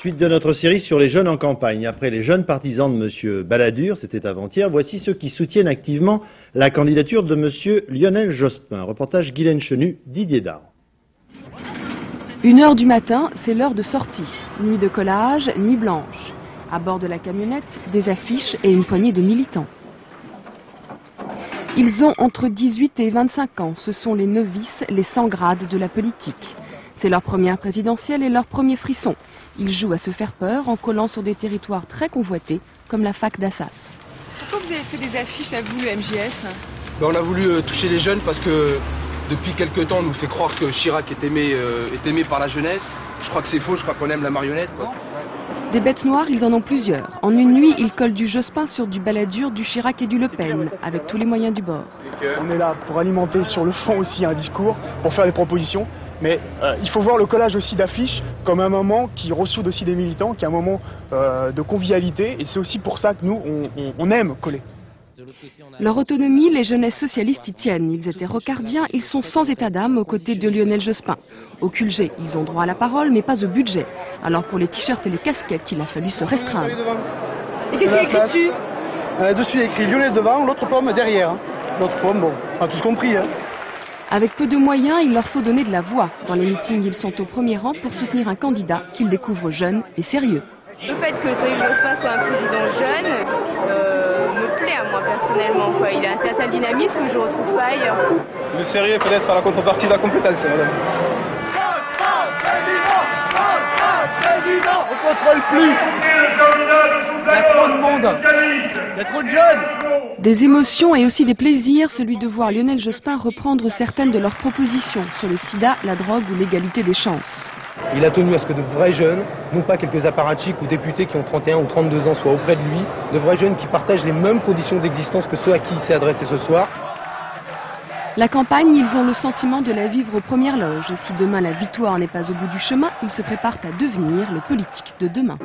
Suite de notre série sur les jeunes en campagne. Après les jeunes partisans de M. Balladur, c'était avant-hier, voici ceux qui soutiennent activement la candidature de M. Lionel Jospin. Reportage Guylaine Chenu, Didier Daron. 1h du matin, c'est l'heure de sortie. Nuit de collage, nuit blanche. À bord de la camionnette, des affiches et une poignée de militants. Ils ont entre 18 et 25 ans. Ce sont les novices, les sans grades de la politique. C'est leur première présidentielle et leur premier frisson. Ils jouent à se faire peur en collant sur des territoires très convoités, comme la fac d'Assas. Pourquoi vous avez fait des affiches à vous, le MJS? On a voulu toucher les jeunes parce que depuis quelques temps, on nous fait croire que Chirac est aimé par la jeunesse. Je crois que c'est faux, je crois qu'on aime la marionnette, quoi. Des bêtes noires, ils en ont plusieurs. En une nuit, ils collent du Jospin sur du Balladur, du Chirac et du Le Pen, avec tous les moyens du bord. On est là pour alimenter sur le fond aussi un discours, pour faire des propositions. Mais il faut voir le collage aussi d'affiches comme un moment qui ressoude aussi des militants, qui est un moment de convivialité. Et c'est aussi pour ça que nous, on aime coller. Leur autonomie, les jeunesses socialistes y tiennent. Ils étaient rocardiens, ils sont sans état d'âme aux côtés de Lionel Jospin. Au QLG, ils ont droit à la parole, mais pas au budget. Alors pour les t-shirts et les casquettes, il a fallu se restreindre. Et qu'est-ce qu'il y a écrit dessus? Dessus, il y a écrit Lionel devant, l'autre pomme derrière. L'autre pomme, bon, on a tous compris. Avec peu de moyens, il leur faut donner de la voix. Dans les meetings, ils sont au premier rang pour soutenir un candidat qu'ils découvrent jeune et sérieux. Le fait que Lionel Jospin soit un président jeune me plaît à moi personnellement, quoi. Il a un certain dynamisme que je ne retrouve pas ailleurs. Le sérieux peut-être à la contrepartie de la compétence, madame. On ne contrôle plus. Il y a trop de monde. Il y a trop de jeunes. Des émotions et aussi des plaisirs, celui de voir Lionel Jospin reprendre certaines de leurs propositions sur le sida, la drogue ou l'égalité des chances. Il a tenu à ce que de vrais jeunes, non pas quelques apparatchiks ou députés qui ont 31 ou 32 ans, soient auprès de lui, de vrais jeunes qui partagent les mêmes conditions d'existence que ceux à qui il s'est adressé ce soir. La campagne, ils ont le sentiment de la vivre aux premières loges. Et si demain la victoire n'est pas au bout du chemin, ils se préparent à devenir les politiques de demain.